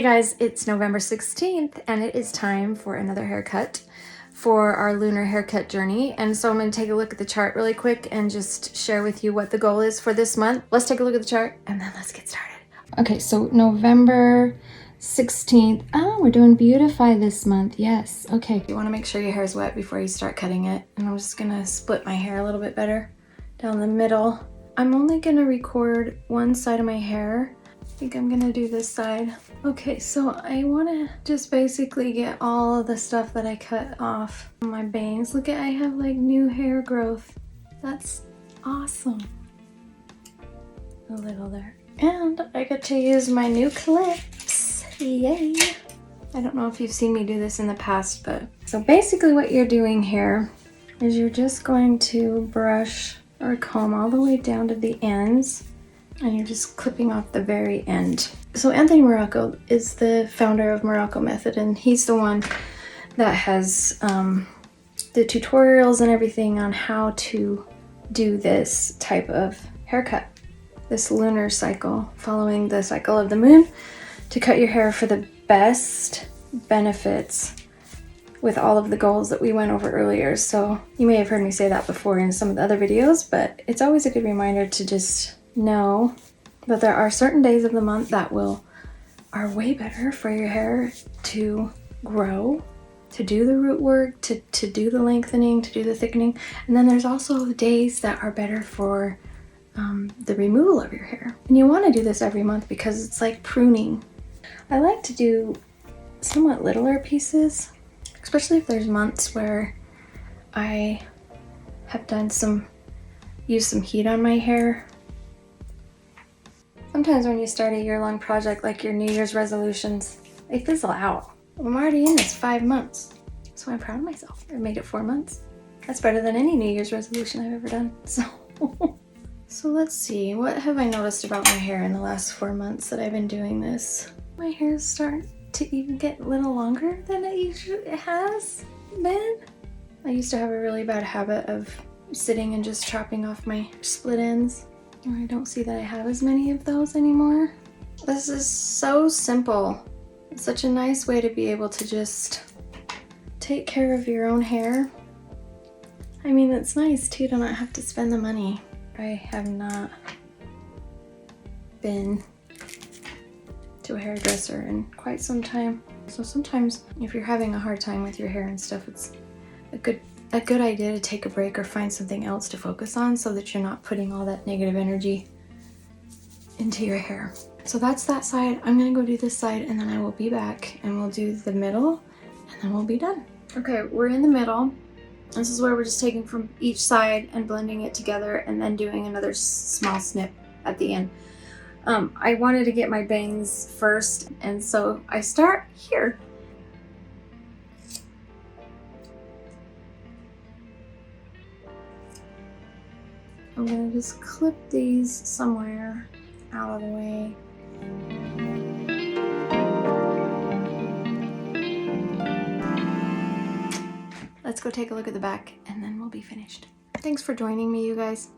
Hey guys, it's November 16th and it is time for another haircut for our lunar haircut journey. And so I'm going to take a look at the chart really quick and just share with you what the goal is for this month. Let's take a look at the chart and then let's get started. Okay, so November 16th. Oh, we're doing Beautify this month. Yes. Okay. You want to make sure your hair is wet before you start cutting it. And I'm just going to split my hair a little bit better down the middle. I'm only going to record one side of my hair. I think I'm gonna do this side. Okay, so I wanna just basically get all of the stuff that I cut off my bangs. Look at, I have like new hair growth. That's awesome. A little there. And I get to use my new clips. Yay. I don't know if you've seen me do this in the past, but so basically what you're doing here is you're just going to brush or comb all the way down to the ends. And you're just clipping off the very end. So Anthony Morrocco is the founder of Morrocco method, and he's the one that has the tutorials and everything on how to do this type of haircut, this lunar cycle, following the cycle of the moon to cut your hair for the best benefits with all of the goals that we went over earlier. So you may have heard me say that before in some of the other videos, but it's always a good reminder to just know that there are certain days of the month that are way better for your hair to grow, to do the root work, to do the lengthening, to do the thickening. And then there's also days that are better for the removal of your hair. And you want to do this every month because it's like pruning. I like to do somewhat littler pieces, especially if there's months where I have done used some heat on my hair. Sometimes when you start a year-long project like your New Year's resolutions, they fizzle out. I'm already in this 5 months, so I'm proud of myself. I made it 4 months. That's better than any New Year's resolution I've ever done. So let's see, what have I noticed about my hair in the last 4 months that I've been doing this? My hair's starting to even get a little longer than it usually has been. I used to have a really bad habit of sitting and just chopping off my split ends. I don't see that I have as many of those anymore. This is so simple. It's such a nice way to be able to just take care of your own hair. I mean, it's nice too to not have to spend the money. I have not been to a hairdresser in quite some time. So sometimes if you're having a hard time with your hair and stuff, it's a good idea to take a break or find something else to focus on so that you're not putting all that negative energy into your hair. So that's that side. I'm gonna go do this side and then I will be back and we'll do the middle and then we'll be done. Okay, we're in the middle. This is where we're just taking from each side and blending it together and then doing another small snip at the end. I wanted to get my bangs first, and so I start here. I'm gonna just clip these somewhere out of the way. Let's go take a look at the back and then we'll be finished. Thanks for joining me, you guys.